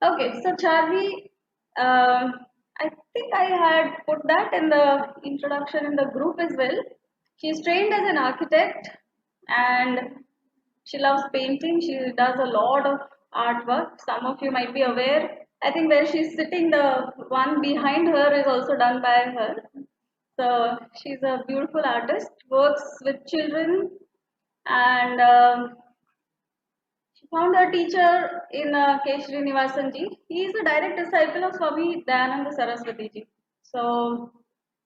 Okay, so Charvi, I think I had put that in the introduction in the group as well. She's trained as an architect and she loves painting. She does a lot of artwork. Some of you might be aware. I think where she's sitting, the one behind her is also done by her. So she's a beautiful artist, works with children, and she found her teacher in K. Srinivasan ji. He is a direct disciple of Swami Dayananda Saraswati ji. So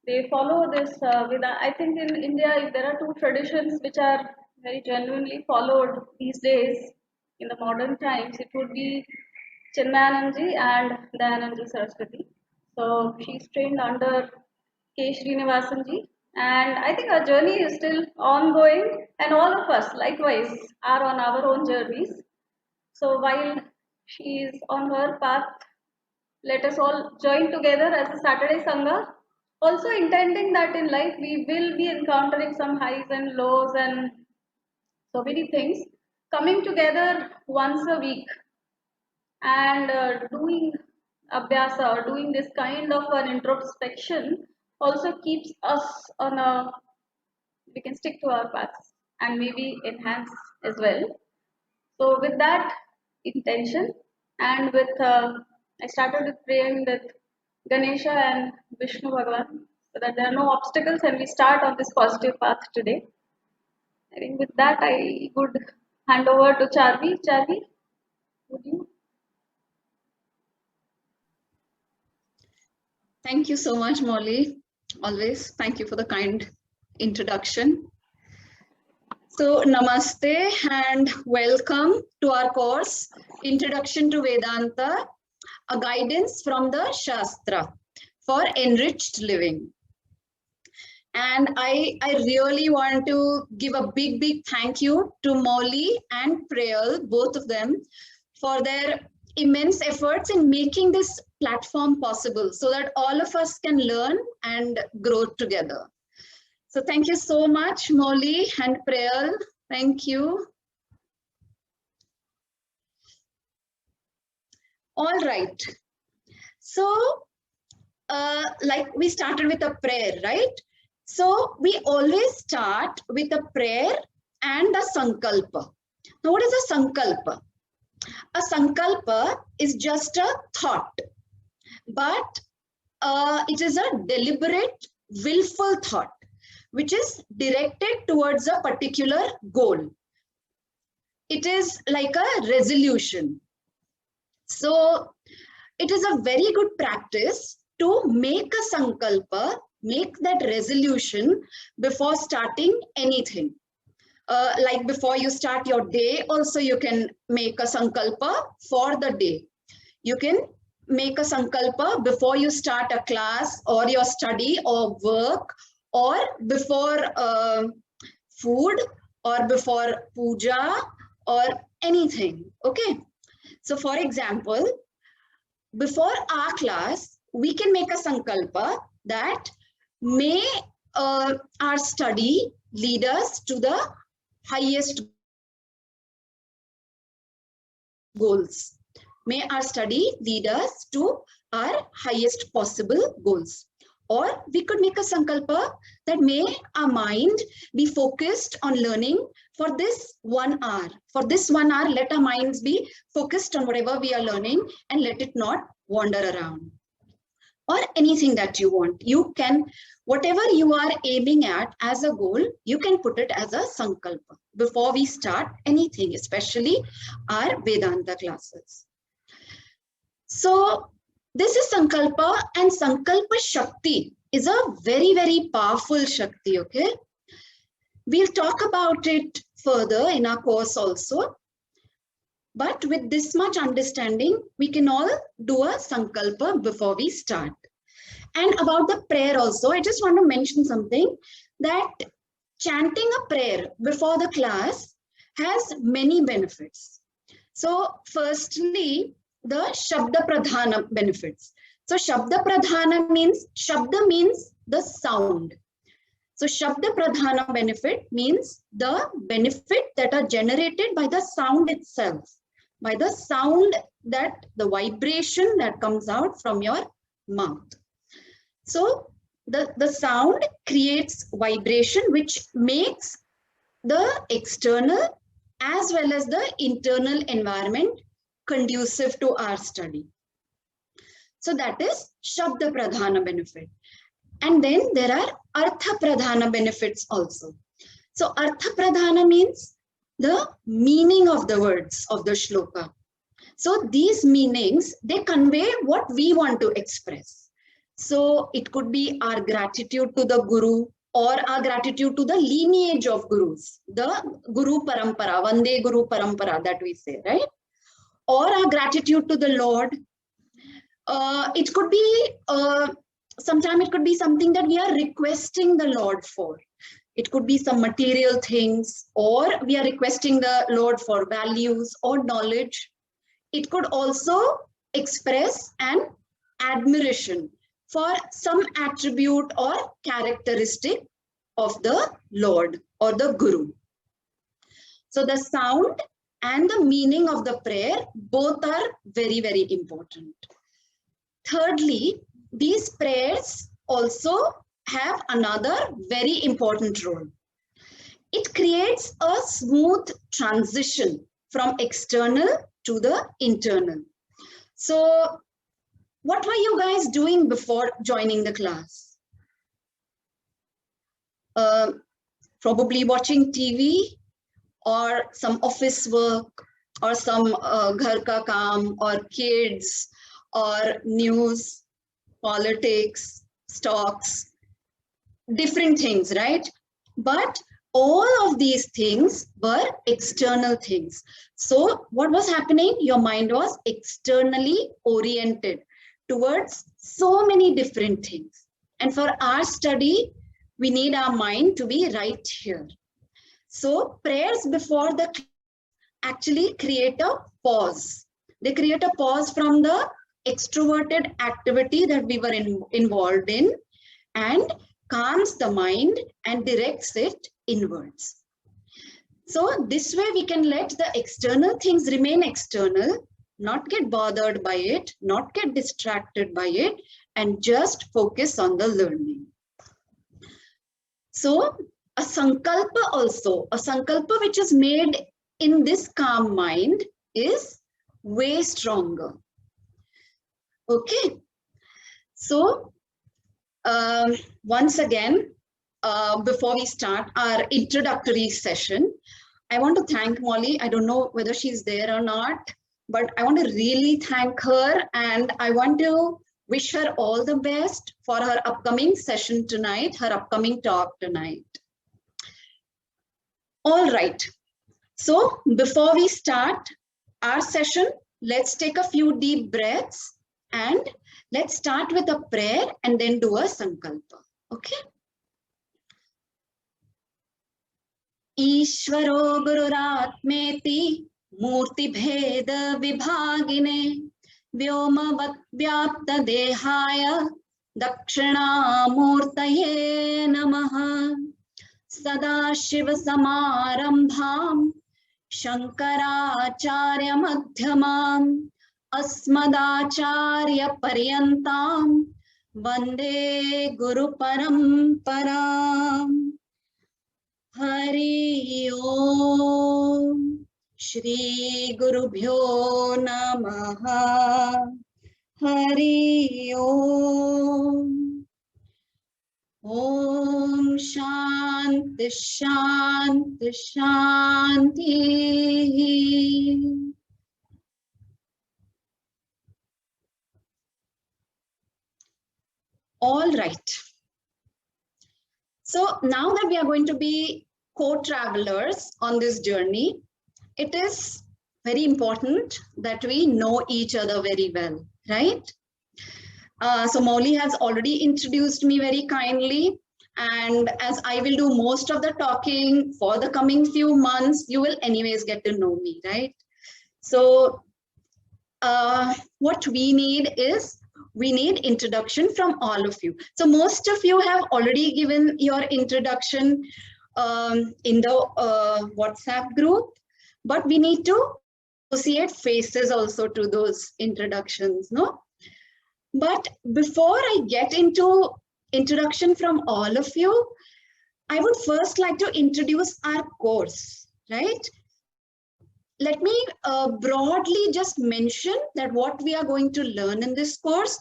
they follow this I think in India, if there are two traditions which are very genuinely followed these days in the modern times, it would be Chinmayanand ji and Dayananda Saraswati. So she's trained under K. Srinivasan ji. And I think our journey is still ongoing, and all of us likewise are on our own journeys. So while she is on her path, let us all join together as a Saturday Sangha. Also intending that in life we will be encountering some highs and lows and so many things. Coming together once a week and doing abhyasa or doing this kind of an introspection also keeps us on a, we can stick to our paths and maybe enhance as well. So with that intention and with, I started with praying with Ganesha and Vishnu Bhagavan so that there are no obstacles and we start on this positive path today. I think with that I would hand over to Charvi. Charvi, would you? Thank you so much, Molly. Always thank you for the kind introduction. So namaste and welcome to our course, Introduction to Vedanta, a guidance from the Shastra for enriched living. And I really want to give a big thank you to Molly and Prayal, both of them, for their immense efforts in making this platform possible so that all of us can learn and grow together. So thank you so much, Molly and Prayal. Thank you. All right. So, like we started with a prayer, right? So we always start with a prayer and a sankalpa. Now, what is a sankalpa? A sankalpa is just a thought, but it is a deliberate, willful thought, which is directed towards a particular goal. It is like a resolution. So it is a very good practice to make a sankalpa, make that resolution before starting anything. Like before you start your day, also you can make a sankalpa for the day. You can make a sankalpa before you start a class or your study or work, or before food, or before puja, or anything. Okay. So for example, before our class, we can make a sankalpa that may our study lead us to the highest goals. May our study lead us to our highest possible goals. Or we could make a sankalpa that may our mind be focused on learning for this 1 hour. For this 1 hour, let our minds be focused on whatever we are learning and let it not wander around. Or anything that you want. You can, whatever you are aiming at as a goal, you can put it as a sankalpa before we start anything, especially our Vedanta classes. So this is sankalpa, and sankalpa shakti is a very powerful shakti, okay? We'll talk about it further in our course also. But with this much understanding, we can all do a sankalpa before we start. And about the prayer also, I just want to mention something, that chanting a prayer before the class has many benefits. So firstly, the Shabda Pradhana benefits. So Shabda Pradhana means, Shabda means the sound. So Shabda Pradhana benefit means the benefit that are generated by the sound itself. By the sound, that the vibration that comes out from your mouth. So the sound creates vibration, which makes the external as well as the internal environment conducive to our study. So that is Shabda Pradhana benefit. And then there are Artha Pradhana benefits also. So Artha Pradhana means the meaning of the words of the shloka. So these meanings, they convey what we want to express. So it could be our gratitude to the Guru, or our gratitude to the lineage of Gurus, the Guru Parampara, Vande Guru Parampara that we say, right? Or our gratitude to the Lord. It could be, sometimes it could be something that we are requesting the Lord for. It could be some material things, or we are requesting the Lord for values or knowledge. It could also express an admiration for some attribute or characteristic of the Lord or the Guru. So the sound and the meaning of the prayer, both are very, very important. Thirdly, these prayers also have another very important role. It creates a smooth transition from external to the internal. So what were you guys doing before joining the class? Probably watching TV or some office work or some ghar ka kaam or kids or news, politics, stocks, different things, right? But all of these things were external things. So what was happening? Your mind was externally oriented towards so many different things. And for our study, we need our mind to be right here. So prayers before the class actually create a pause. They create a pause from the extroverted activity that we were involved in, and calms the mind and directs it inwards. So this way we can let the external things remain external, not get bothered by it, not get distracted by it, and just focus on the learning. So a sankalpa also, a sankalpa which is made in this calm mind is way stronger. Okay, so once again, before we start our introductory session, I want to thank Molly. I don't know whether she's there or not, but I want to really thank her, and I want to wish her all the best for her upcoming session tonight, her upcoming talk tonight. All right, so before we start our session, let's take a few deep breaths and let's start with a prayer and then do a sankalpa. Okay? Ishvaro Gururatmeti Murti Bheda Vibhagine Vyoma Vyapta Dehaya Dakshina Murtaye Namaha Sadashiva Samarambham Shankaracharya Madhyamam Asmadacharya Paryantam Vande Guru Paramparam. Hari Om Shri Gurubhyo Namaha. Hari Om. Om Shanti Shanti Shanti. All right. So now that we are going to be co-travelers on this journey, it is very important that we know each other very well, right? So Molly has already introduced me very kindly, and as I will do most of the talking for the coming few months, you will anyways get to know me, right? So what we need is, we need introduction from all of you. So most of you have already given your introduction in the WhatsApp group, but we need to associate faces also to those introductions, no? But before I get into introduction from all of you, I would first like to introduce our course, right? Let me broadly just mention that what we are going to learn in this course,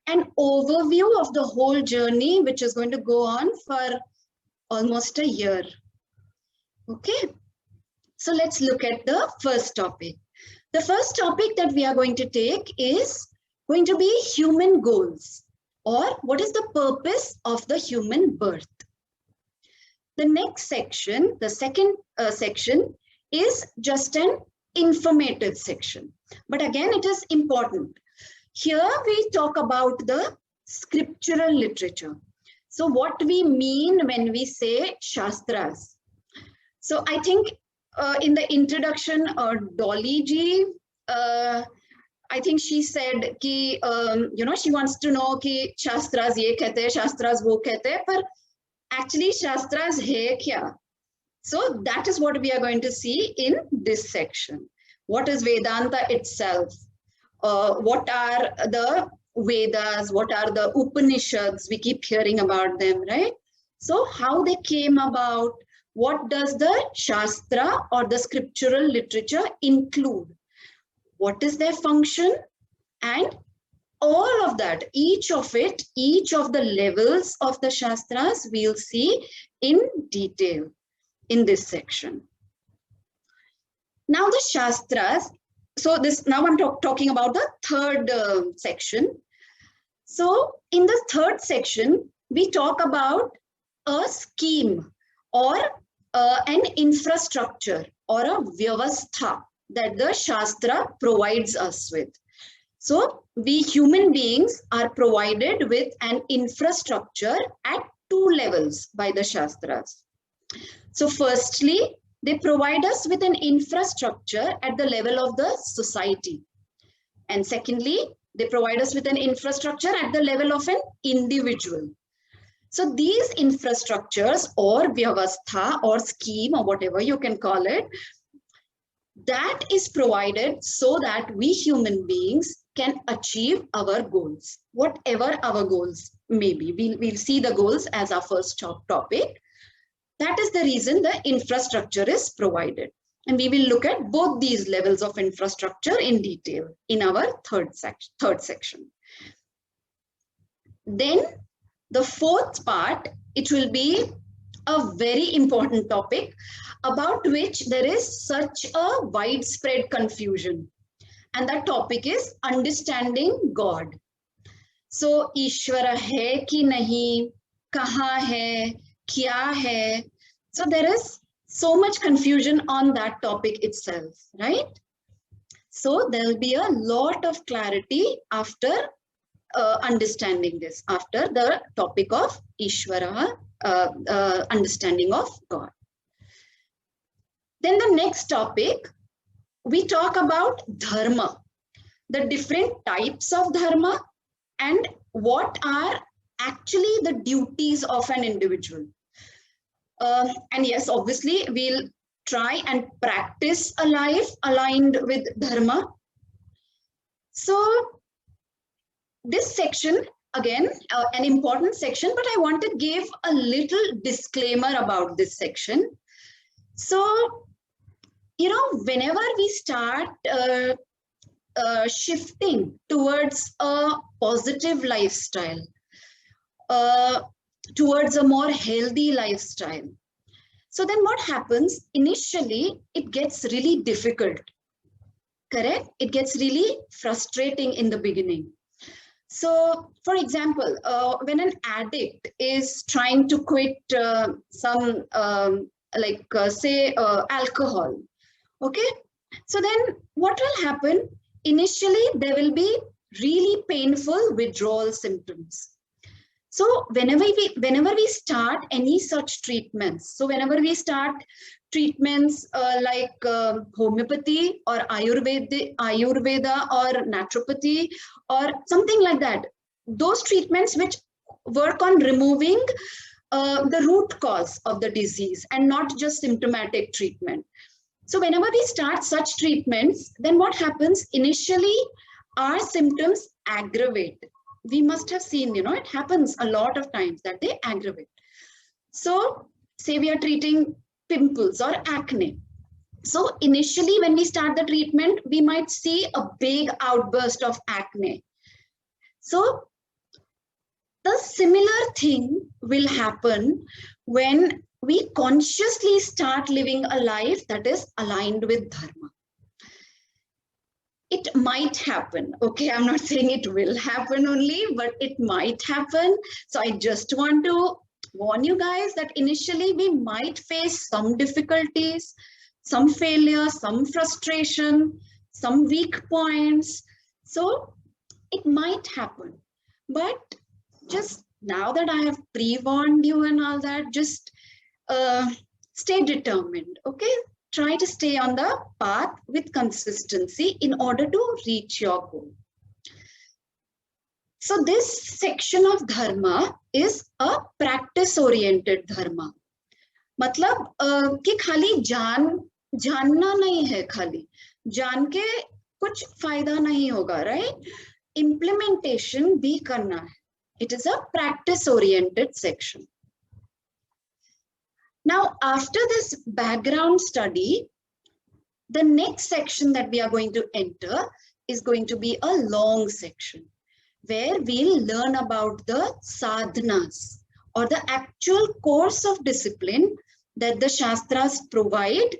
an overview of the whole journey, which is going to go on for almost a year. Okay, so let's look at the first topic. The first topic that we are going to take is going to be human goals, or what is the purpose of the human birth. The next section, the second section, is just an informative section. But again, it is important. Here we talk about the scriptural literature. So what we mean when we say Shastras. So I think in the introduction, Dolly ji, I think she said ki, she wants to know ki Shastras ye kehte hai, Shastras wo kehte hai, but actually Shastras hai kya? So that is what we are going to see in this section. What is Vedanta itself? What are the Vedas? What are the Upanishads? We keep hearing about them, right? So how they came about, what does the Shastra or the scriptural literature include? What is their function? And all of that, each of it, each of the levels of the Shastras, we'll see in detail in this section. Now the Shastras, so this, now I'm talking about the third section. So in the third section, we talk about a scheme or an infrastructure or a vyavastha that the Shastra provides us with. So we human beings are provided with an infrastructure at two levels by the Shastras. So firstly, they provide us with an infrastructure at the level of the society. And secondly, they provide us with an infrastructure at the level of an individual. So these infrastructures or vyavastha or scheme or whatever you can call it, that is provided so that we human beings can achieve our goals, whatever our goals may be. We'll see the goals as our first topic. That is the reason the infrastructure is provided. And we will look at both these levels of infrastructure in detail in our third section. Then the fourth part, it will be a very important topic about which there is such a widespread confusion. And that topic is understanding God. So, Ishvara hai ki nahi, kaha hai, kya hai. So there is so much confusion on that topic itself, right? So there will be a lot of clarity after understanding this, after the topic of Ishvara, understanding of God. Then the next topic, we talk about dharma, the different types of dharma and what are actually the duties of an individual. And yes, obviously, we'll try and practice a life aligned with dharma. So this section, again, an important section, but I want to give a little disclaimer about this section. So, whenever we start shifting towards a positive lifestyle, towards a more healthy lifestyle. So then what happens? Initially, it gets really difficult, correct? It gets really frustrating in the beginning. So, for example, when an addict is trying to quit some, say, alcohol, okay? So then what will happen? Initially, there will be really painful withdrawal symptoms. So whenever we start any such treatments, so whenever we start treatments like homeopathy or Ayurveda or naturopathy or something like that, those treatments which work on removing the root cause of the disease and not just symptomatic treatment. So whenever we start such treatments, then what happens? Initially, our symptoms aggravate. We must have seen, it happens a lot of times that they aggravate. So say we are treating pimples or acne. So initially when we start the treatment, we might see a big outburst of acne. So the similar thing will happen when we consciously start living a life that is aligned with dharma. It might happen, okay? I'm not saying it will happen only, but it might happen. So I just want to warn you guys that initially we might face some difficulties, some failure, some frustration, some weak points. So it might happen, but just now that I have pre-warned you and all that, just stay determined, okay? Try to stay on the path with consistency in order to reach your goal. So this section of dharma is a practice-oriented dharma. मतलब कि खाली जानना नहीं है, खाली जान के कुछ फायदा नहीं होगा, right? Implementation भी करना है. It is a practice-oriented section. Now, after this background study, the next section that we are going to enter is going to be a long section where we'll learn about the sadhanas or the actual course of discipline that the Shastras provide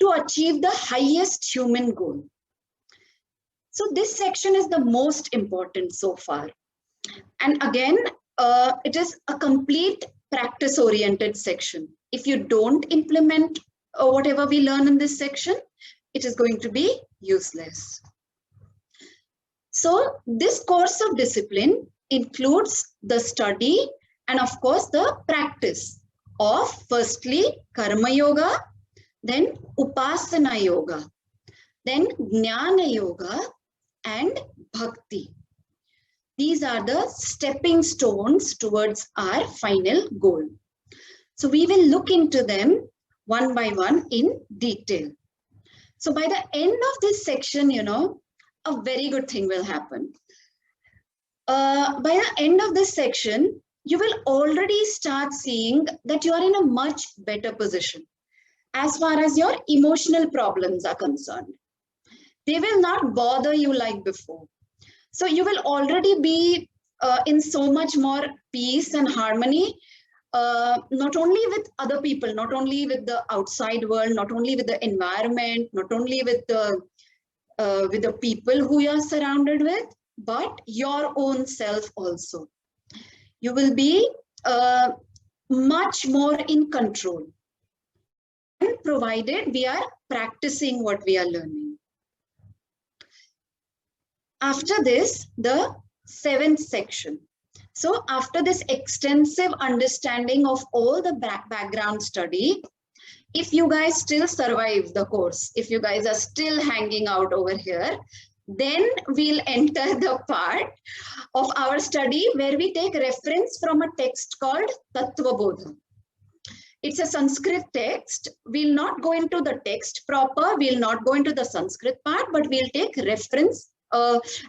to achieve the highest human goal. So this section is the most important so far. And again, it is a complete practice-oriented section. If you don't implement whatever we learn in this section, it is going to be useless. So this course of discipline includes the study and of course the practice of firstly Karma Yoga, then Upasana Yoga, then Jnana Yoga and Bhakti. These are the stepping stones towards our final goal. So we will look into them one by one in detail. So by the end of this section, a very good thing will happen. By the end of this section, you will already start seeing that you are in a much better position as far as your emotional problems are concerned. They will not bother you like before. So you will already be in so much more peace and harmony, not only with other people, not only with the outside world, not only with the environment, not only with the people who you are surrounded with, but your own self also. You will be much more in control, and provided we are practicing what we are learning. After this, the 7th section. So after this extensive understanding of all the background study, if you guys still survive the course, if you guys are still hanging out over here, then we'll enter the part of our study where we take reference from a text called Tattva Bodha. It's a Sanskrit text. We'll not go into the text proper. We'll not go into the Sanskrit part, but we'll take reference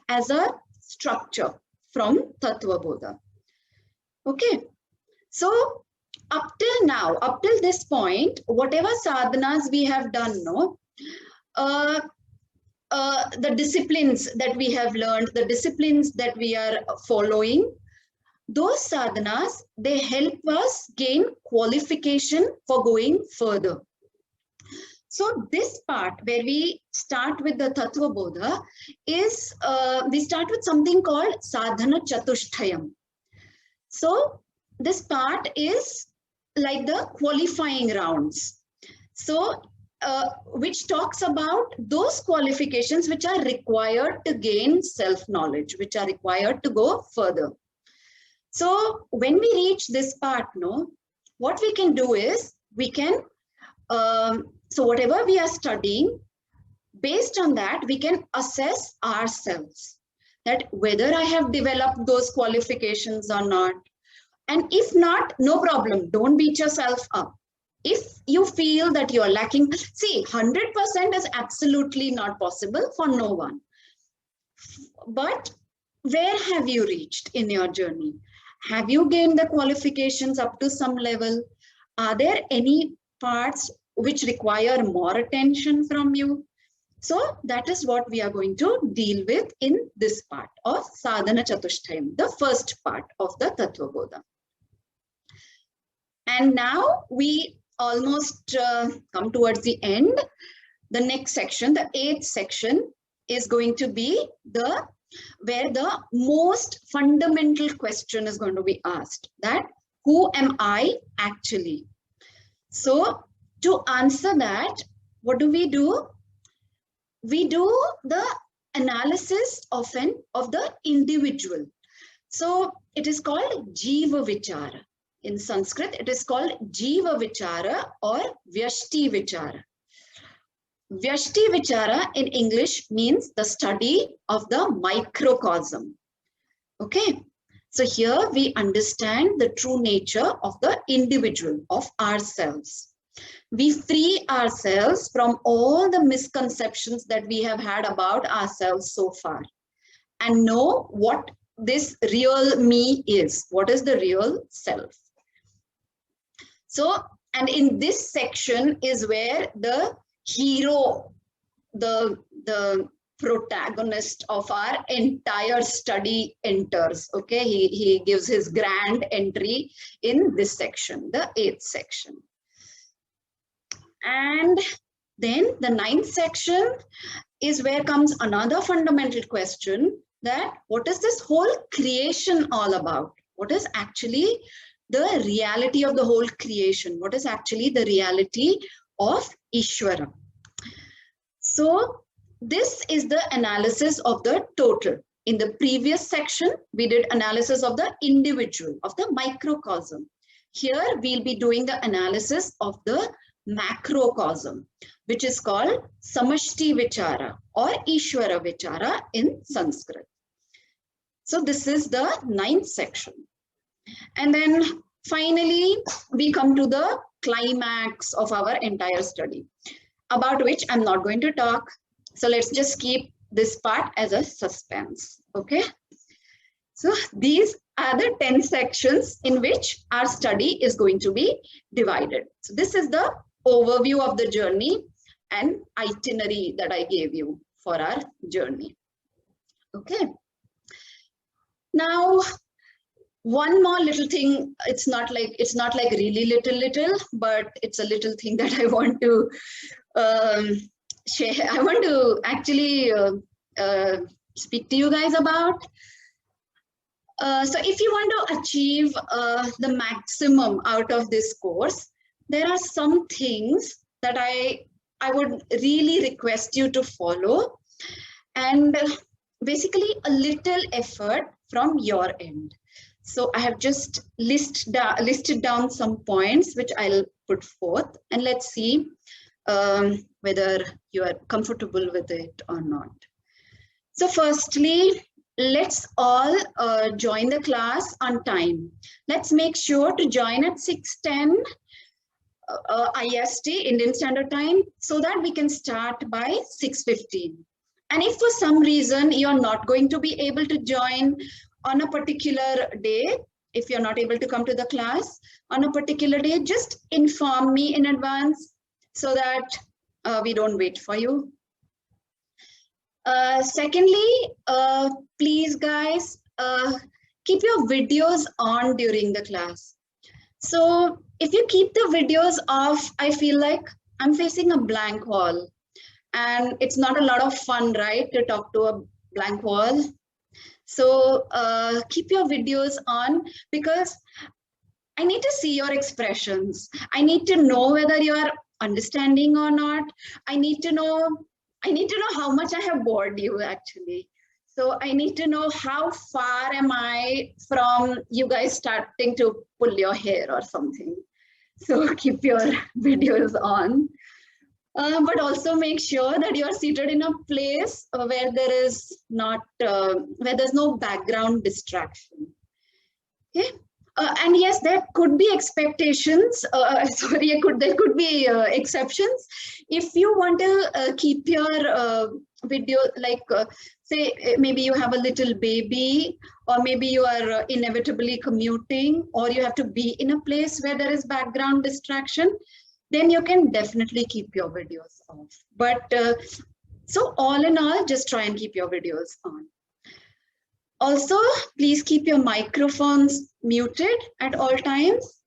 as a structure from Tattva Bodha. Okay. So up till now, up till this point, whatever sadhanas we have done, the disciplines that we have learned, the disciplines that we are following, those sadhanas, they help us gain qualification for going further. So this part where we start with the Tattva Bodha is, we start with something called Sadhana Chatushtayam. So this part is like the qualifying rounds. So which talks about those qualifications which are required to gain self-knowledge, which are required to go further. So when we reach this part, what we can do is we can, so whatever we are studying, based on that, we can assess ourselves that whether I have developed those qualifications or not. And if not, no problem. Don't beat yourself up. If you feel that you are lacking, see, 100% is absolutely not possible for no one. But where have you reached in your journey? Have you gained the qualifications up to some level? Are there any parts which require more attention from you? So that is what we are going to deal with in this part of Sadhana Chatushtayam, the first part of the Tattva Bodha. And now we almost come towards the end. The next section, the 8th section, is going to be where the most fundamental question is going to be asked, that who am I actually? So to answer that, what do? We do the analysis of the individual. So it is called Jiva Vichara. In Sanskrit, it is called Jiva Vichara or Vyashti Vichara. Vyashti Vichara in English means the study of the microcosm. Okay, so here we understand the true nature of the individual, of ourselves. We free ourselves from all the misconceptions that we have had about ourselves so far and know what this real me is. What is the real self? So, and in this section is where the hero, the protagonist of our entire study enters. Okay, he gives his grand entry in this section, the 8th section. And then the 9th section is where comes another fundamental question, that what is this whole creation all about? What is actually the reality of the whole creation? What is actually the reality of Ishvara? So this is the analysis of the total. In the previous section, we did analysis of the individual, of the microcosm. Here we'll be doing the analysis of the macrocosm, which is called Samashti Vichara or Ishvara Vichara in Sanskrit. So this is the 9th section. And then finally, we come to the climax of our entire study, about which I'm not going to talk. So let's just keep this part as a suspense. Okay. So these are the 10 sections in which our study is going to be divided. So this is the overview of the journey and itinerary that I gave you for our journey. Okay. Now, one more little thing, it's not like really little, but it's a little thing that I want to share. I want to actually speak to you guys about. So if you want to achieve the maximum out of this course, there are some things that I would really request you to follow, and basically a little effort from your end. So I have just listed down some points which I'll put forth, and let's see whether you are comfortable with it or not. So firstly, let's all join the class on time. Let's make sure to join at 6:10 IST, Indian Standard Time, so that we can start by 6:15. And if for some reason you're not going to be able to join on a particular day, if you're not able to come to the class on a particular day, just inform me in advance so that we don't wait for you. Secondly, please guys, keep your videos on during the class. So if you keep the videos off, I feel like I'm facing a blank wall, and it's not a lot of fun, right, to talk to a blank wall. So keep your videos on, because I need to see your expressions. I need to know whether you are understanding or not. I need to know how much I have bored you actually. So I need to know how far am I from you guys starting to pull your hair or something. So keep your videos on. But also make sure that you are seated in a place where there is not, where there's no background distraction. Okay. And yes, there could be expectations. Sorry, there could be exceptions. If you want to keep your video, like say maybe you have a little baby, or maybe you are inevitably commuting, or you have to be in a place where there is background distraction, then you can definitely keep your videos off. But so all in all, just try and keep your videos on. Also, please keep your microphones muted at all times.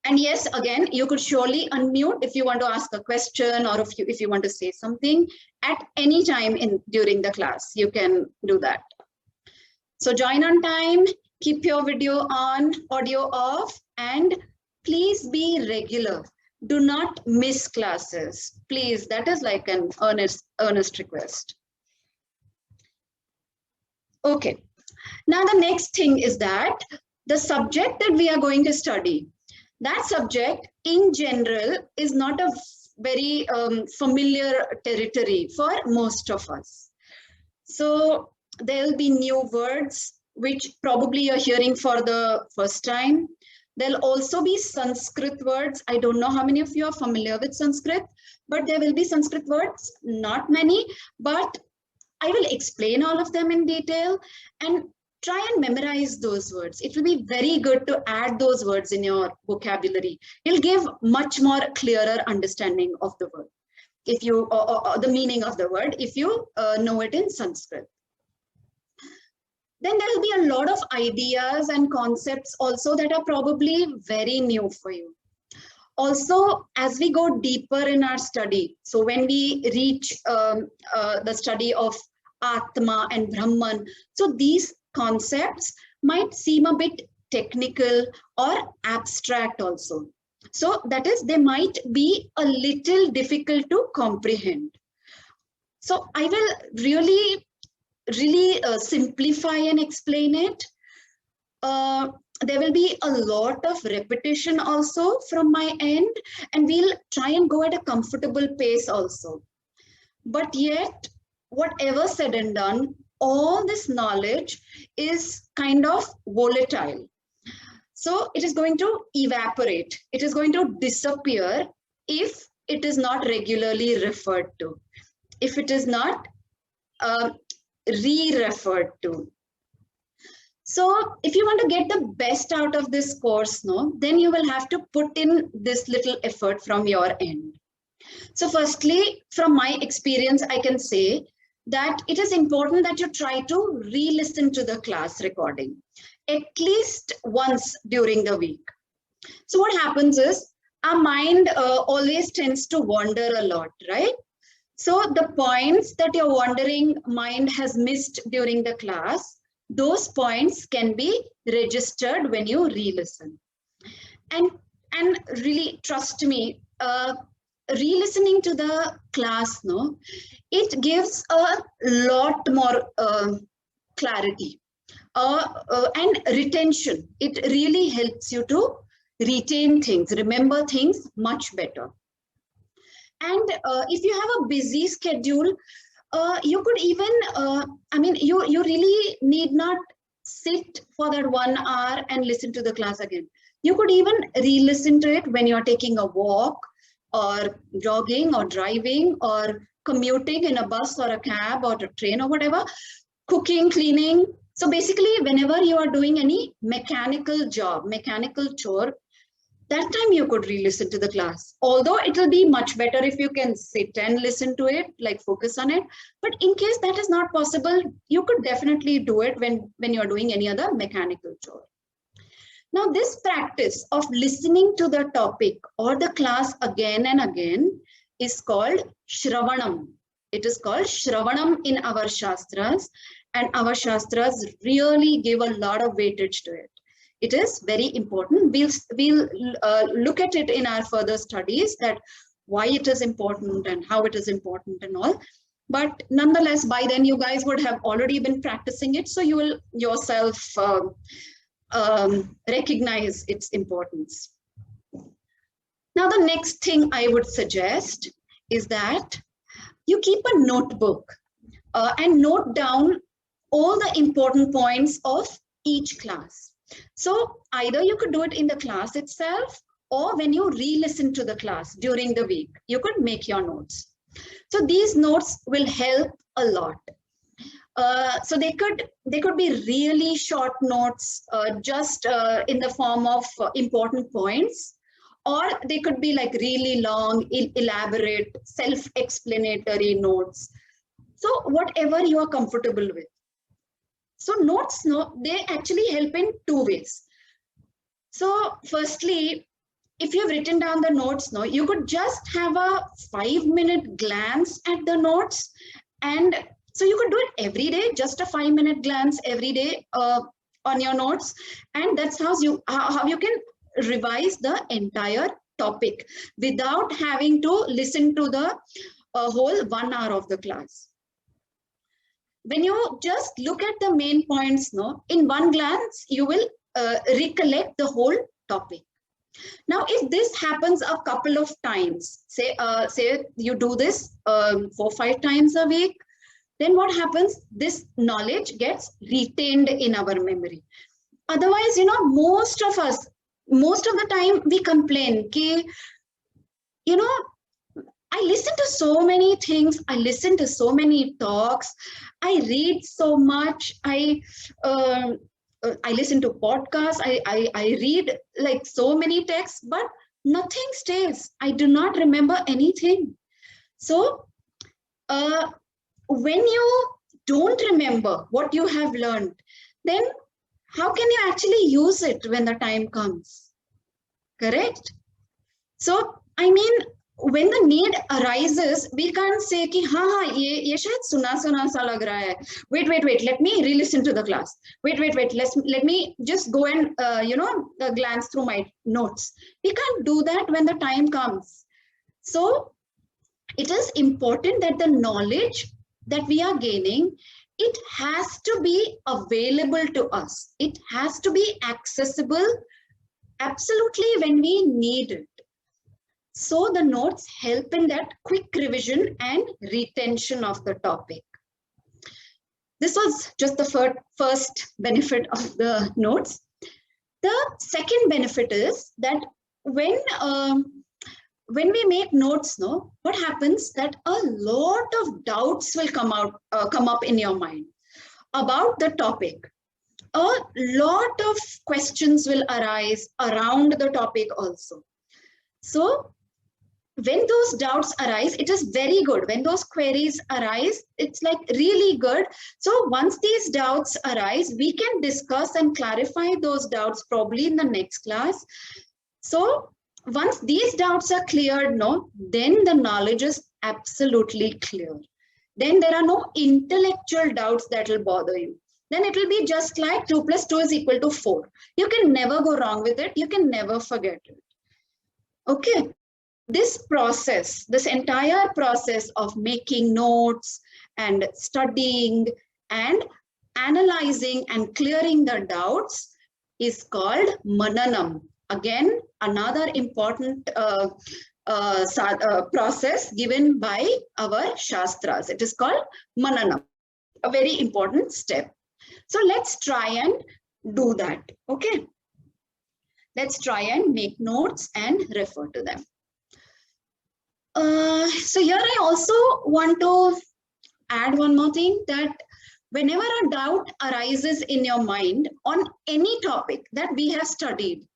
And yes, again, you could surely unmute if you want to ask a question, or if you want to say something at any time during the class, you can do that. So join on time, keep your video on, audio off, and please be regular. Do not miss classes. Please, that is like an earnest request. Okay, now the next thing is that the subject that we are going to study, that subject in general is not a very familiar territory for most of us. So there will be new words which probably you're hearing for the first time. There'll also be Sanskrit words. I don't know how many of you are familiar with Sanskrit, but there will be Sanskrit words, not many, but I will explain all of them in detail and try and memorize those words. It will be very good to add those words in your vocabulary. It'll give much more clearer understanding of the word, if you or the meaning of the word, if you know it in Sanskrit. Then there will be a lot of ideas and concepts also that are probably very new for you. Also, as we go deeper in our study, so when we reach the study of Atma and Brahman, so these concepts might seem a bit technical or abstract also. So that is, they might be a little difficult to comprehend. So I will really simplify and explain it. There will be a lot of repetition also from my end, and we'll try and go at a comfortable pace also. But yet, whatever said and done, all this knowledge is kind of volatile. So it is going to evaporate. It is going to disappear if it is not regularly referred to, if it is not re-referred to. So if you want to get the best out of this course, then you will have to put in this little effort from your end. So firstly, from my experience, I can say that it is important that you try to re-listen to the class recording at least once during the week. So what happens is our mind always tends to wander a lot, right? So the points that your wandering mind has missed during the class, those points can be registered when you re-listen. And really, trust me, re-listening to the class, it gives a lot more clarity and retention. It really helps you to retain things, remember things much better. And if you have a busy schedule, you could even, you really need not sit for that 1 hour and listen to the class again. You could even re-listen to it when you're taking a walk or jogging or driving or commuting in a bus or a cab or a train or whatever, cooking, cleaning. So basically, whenever you are doing any mechanical job, mechanical chore, that time you could re-listen to the class. Although it will be much better if you can sit and listen to it, like focus on it. But in case that is not possible, you could definitely do it when you're doing any other mechanical chore. Now, this practice of listening to the topic or the class again and again is called Shravanam. It is called Shravanam in our Shastras, and our Shastras really give a lot of weightage to it. It is very important. We'll look at it in our further studies, that why it is important and how it is important and all. But nonetheless, by then you guys would have already been practicing it, so you will yourself recognize its importance. Now, the next thing I would suggest is that you keep a notebook and note down all the important points of each class. So either you could do it in the class itself, or when you re-listen to the class during the week, you could make your notes. So these notes will help a lot. So they could be really short notes, just in the form of important points, or they could be like really long, elaborate, self-explanatory notes. So whatever you are comfortable with. So notes, no, they actually help in two ways. So firstly, if you've written down the notes, no, you could just have a 5-minute glance at the notes. And so you could do it every day, just a 5-minute glance every day on your notes. And that's how you can revise the entire topic without having to listen to the whole 1 hour of the class. When you just look at the main points, no, in one glance, you will recollect the whole topic. Now, if this happens a couple of times, say you do this 4-5 times a week, then what happens? This knowledge gets retained in our memory. Otherwise, most of the time we complain, I listen to so many things. I listen to so many talks. I read so much. I listen to podcasts. I read like so many texts, but nothing stays. I do not remember anything. So when you don't remember what you have learned, then how can you actually use it when the time comes? Correct? So, I mean, when the need arises, we can't say कि हाँ ये शायद सुना सा लग रहा है. Wait, let me re-listen to the class. Wait, let me just go and glance through my notes. We can't do that when the time comes. So it is important that the knowledge that we are gaining, it has to be available to us. It has to be accessible absolutely when we need it. So the notes help in that quick revision and retention of the topic. This was just the first benefit of the notes. The second benefit is that when we make notes, what happens that a lot of doubts will come up in your mind about the topic. A lot of questions will arise around the topic also. So when those doubts arise, it is very good. When those queries arise, it's like really good. So once these doubts arise, we can discuss and clarify those doubts probably in the next class. So once these doubts are cleared, then the knowledge is absolutely clear. Then there are no intellectual doubts that will bother you. Then it will be just like 2 + 2 = 4. You can never go wrong with it. You can never forget it. Okay. This entire process of making notes and studying and analyzing and clearing the doubts is called mananam. Again, another important process given by our Shastras. It is called mananam, a very important step. So let's try and do that. Okay. Let's try and make notes and refer to them. So here I also want to add one more thing, that whenever a doubt arises in your mind on any topic that we have studied,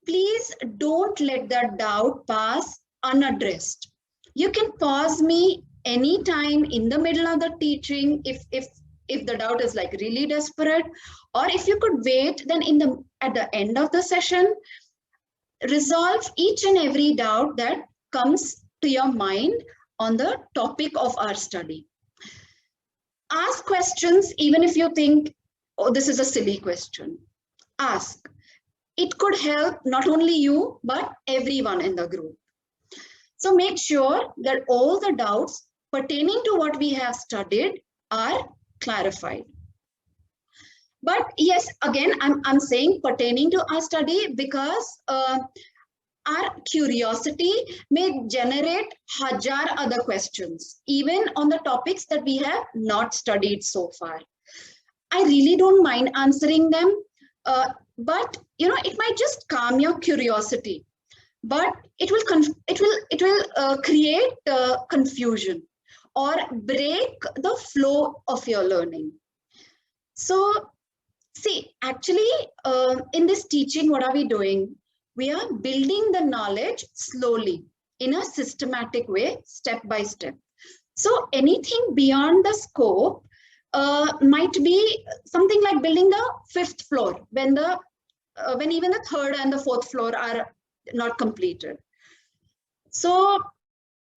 please don't let that doubt pass unaddressed. You can pause me anytime in the middle of the teaching if the doubt is like really desperate, or if you could wait, then at the end of the session, resolve each and every doubt that comes to your mind on the topic of our study. Ask questions even if you think, oh, this is a silly question. Ask. It could help not only you, but everyone in the group. So make sure that all the doubts pertaining to what we have studied are clarified. But yes, again, I'm saying pertaining to our study because our curiosity may generate 1,000 other questions, even on the topics that we have not studied so far. I really don't mind answering them, but you know, it might just calm your curiosity, but it will create confusion or break the flow of your learning. So see, actually, in this teaching, what are we doing? We are building the knowledge slowly in a systematic way, step by step. So anything beyond the scope might be something like building the 5th floor when even the 3rd and the 4th floor are not completed. So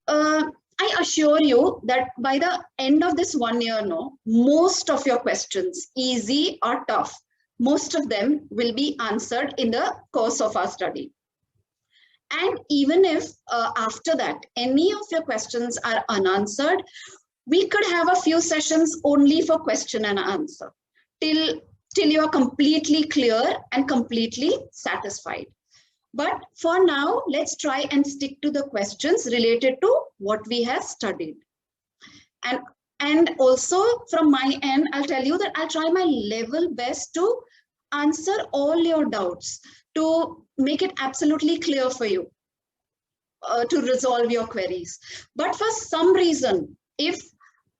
I assure you that by the end of this 1 year, most of your questions, easy or tough, most of them will be answered in the course of our study. And even if after that, any of your questions are unanswered, we could have a few sessions only for question and answer till you are completely clear and completely satisfied. But for now, let's try and stick to the questions related to what we have studied. And also from my end, I'll tell you that I'll try my level best to answer all your doubts, to make it absolutely clear for you, to resolve your queries. But for some reason, if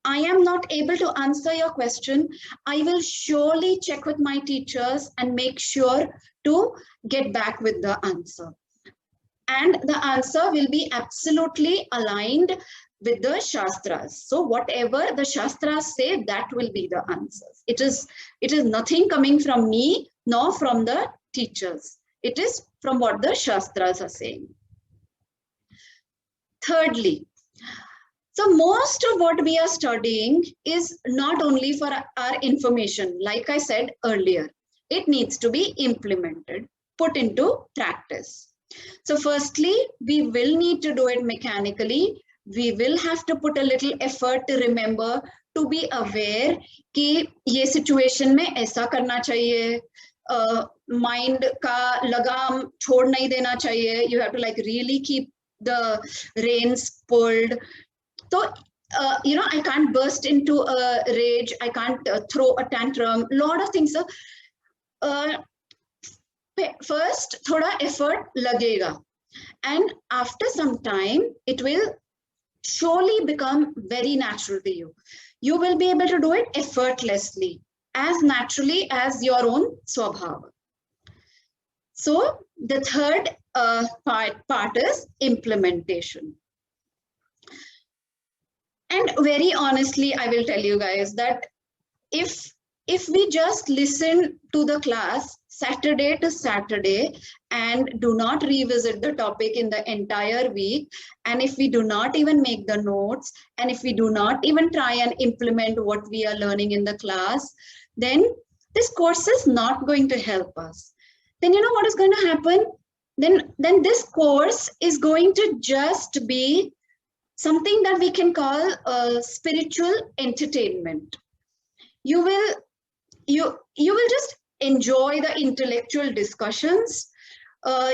I am not able to answer your question, I will surely check with my teachers and make sure to get back with the answer. And the answer will be absolutely aligned with the Shastras. So whatever the Shastras say, that will be the answers. It is nothing coming from me, nor from the teachers. It is from what the Shastras are saying. Thirdly, so most of what we are studying is not only for our information. Like I said earlier, it needs to be implemented, put into practice. So firstly, we will need to do it mechanically. We will have to put a little effort to remember, to be aware कि ये situation में ऐसा करना चाहिए, mind का लगाम छोड़ नहीं देना चाहिए. You have to like really keep the reins pulled. So, you know, I can't burst into a rage. I can't throw a tantrum. Lot of things. First, thoda effort lagega. And after some time, it will surely become very natural to you. You will be able to do it effortlessly, as naturally as your own swabhava. So the third part is implementation. And very honestly, I will tell you guys that if we just listen to the class Saturday to Saturday and do not revisit the topic in the entire week, and if we do not even make the notes, and if we do not even try and implement what we are learning in the class, then this course is not going to help us. Then you know what is going to happen? Then this course is going to just be something that we can call spiritual entertainment. You will just enjoy the intellectual discussions.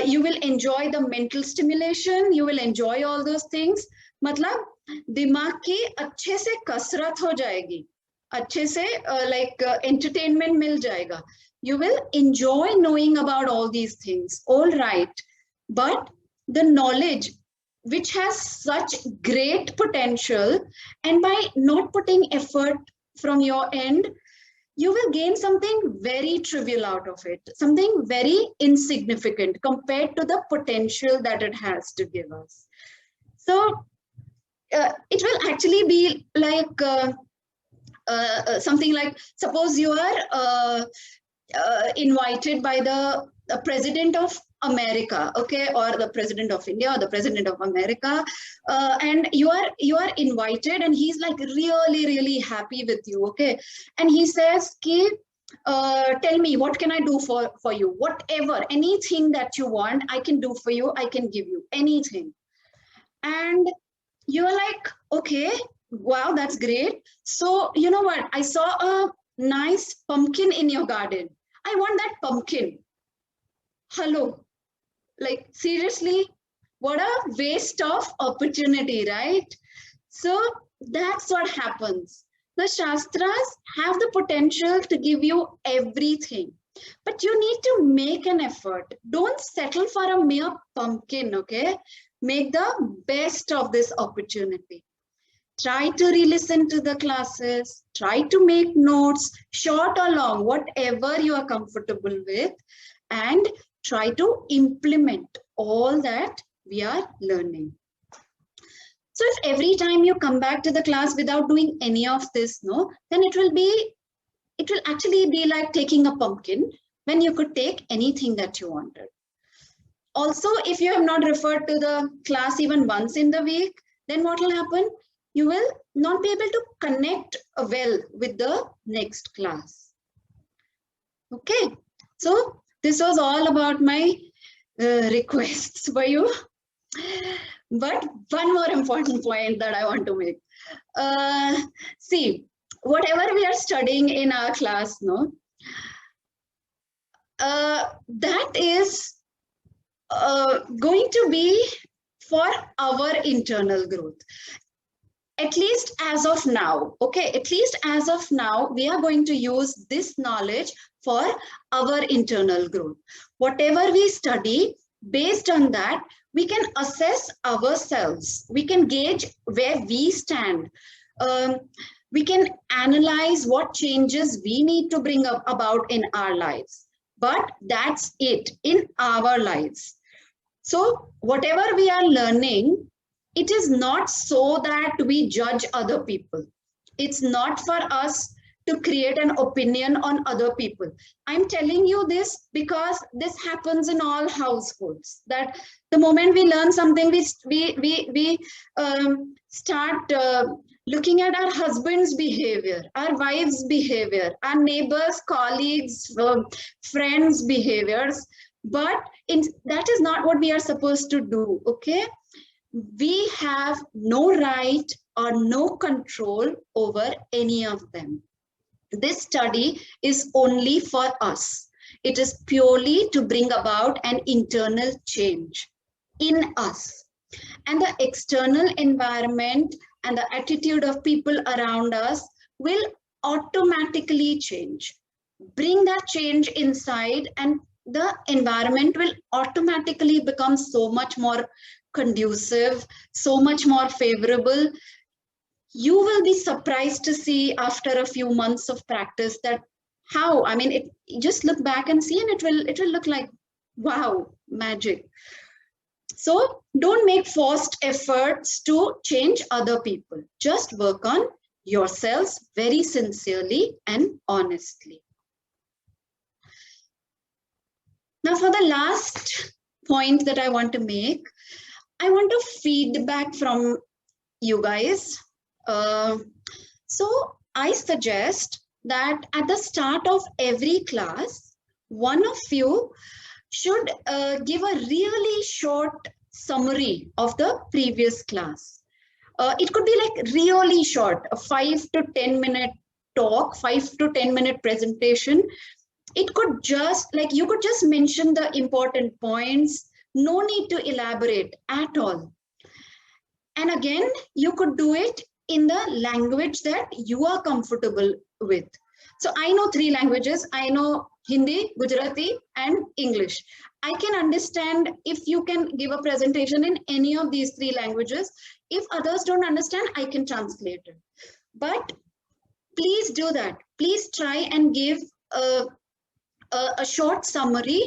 You will enjoy the mental stimulation. You will enjoy all those things. मतलब दिमाग की अच्छे से कसरत हो जाएगी, अच्छे से like entertainment मिल जाएगा. You will enjoy knowing about all these things. All right, but the knowledge which has such great potential, and by not putting effort from your end, you will gain something very trivial out of it, something very insignificant compared to the potential that it has to give us. So it will actually be like something like, suppose you are invited by the President of America, okay, or the President of India, or the President of America, and you are invited, and he's like really happy with you, okay, and he says, tell me, what can I do for you? Whatever, anything that you want, I can do for you. I can give you anything. And you're like, okay, wow, that's great. So you know what? I saw a nice pumpkin in your garden. I want that pumpkin. Hello. Like, seriously, what a waste of opportunity, right? So that's what happens. The Shastras have the potential to give you everything. but you need to make an effort. Don't settle for a mere pumpkin, okay? Make the best of this opportunity. Try to re-listen to the classes, try to make notes, short or long, whatever you are comfortable with, and try to implement all that we are learning. So if every time you come back to the class without doing any of this, no, then it will actually be like taking a pumpkin when you could take anything that you wanted. Also, if you have not referred to the class even once in the week, then what will happen? You will not be able to connect well with the next class. Okay, so this was all about my requests for you. But one more important point that I want to make. See, whatever we are studying in our class, no, that is going to be for our internal growth. At least as of now, okay, at least as of now, we are going to use this knowledge for our internal growth. Whatever we study, based on that, we can assess ourselves. We can gauge where we stand. We can analyze what changes we need to bring about in our lives. But that's it in our lives. So whatever we are learning, it is not so that we judge other people. It's not for us to create an opinion on other people. I'm telling you this because this happens in all households, that the moment we learn something, we start looking at our husband's behavior, our wives' behavior, our neighbors, colleagues, friends' behaviors. But that is not what we are supposed to do, okay? We have no right or no control over any of them. This study is only for us. It is purely to bring about an internal change in us. And the external environment and the attitude of people around us will automatically change. Bring that change inside, and the environment will automatically become so much more conducive, so much more favorable. You will be surprised to see after a few months of practice that how, I mean, just look back and see, and it will look like, wow, magic. So don't make forced efforts to change other people. Just work on yourselves very sincerely and honestly. Now for the last point that I want to make, I want a feedback from you guys. So I suggest that at the start of every class, one of you should give a really short summary of the previous class. It could be like really short, a 5 to 10 minute talk, 5 to 10 minute presentation. It could just like, you could just mention the important points, no need to elaborate at all. And again, you could do it in the language that you are comfortable with. So I know 3 languages. I know Hindi, Gujarati, and English. I can understand if you can give a presentation in any of these 3 languages. If others don't understand, I can translate it. But please do that. Please try and give a short summary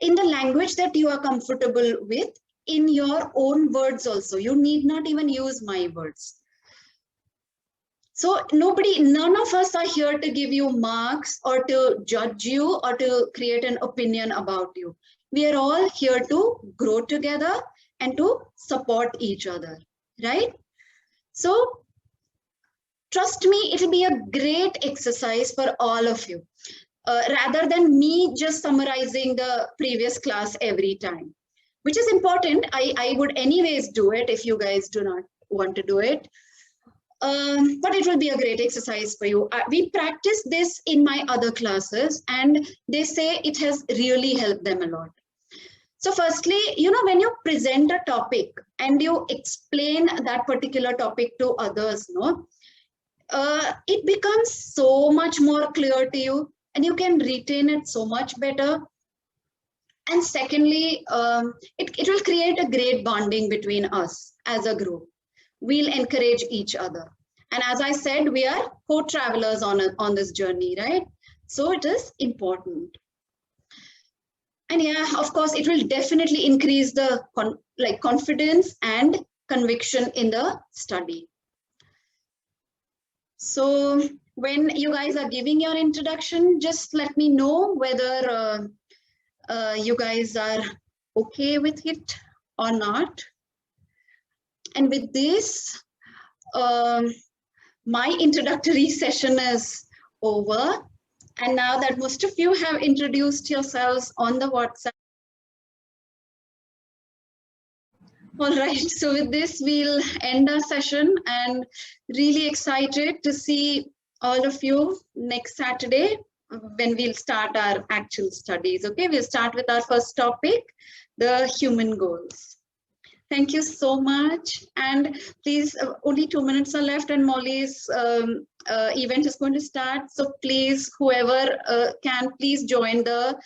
in the language that you are comfortable with, in your own words also. You need not even use my words. So none of us are here to give you marks or to judge you or to create an opinion about you. We are all here to grow together and to support each other, right? So trust me, it will be a great exercise for all of you. Rather than me just summarizing the previous class every time, which is important. I would anyways do it if you guys do not want to do it. But it will be a great exercise for you. We practice this in my other classes, and they say it has really helped them a lot. So firstly, when you present a topic and you explain that particular topic to others, it becomes so much more clear to you. and you can retain it so much better. And secondly, it will create a great bonding between us as a group. We'll encourage each other. And as I said, we are co-travelers on this journey, right? So it is important. And yeah, of course, it will definitely increase the confidence and conviction in the study. So when you guys are giving your introduction, just let me know whether you guys are okay with it or not. And with this, my introductory session is over. And now that most of you have introduced yourselves on the WhatsApp. All right, so with this, we'll end our session, and really excited to see all of you next Saturday when we'll start our actual studies. Okay, we'll start with our first topic, the human goals. Thank you so much. And please, only 2 minutes are left and Molly's event is going to start. So please, whoever can, please join the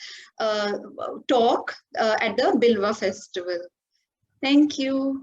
talk at the Bilwa Festival. Thank you.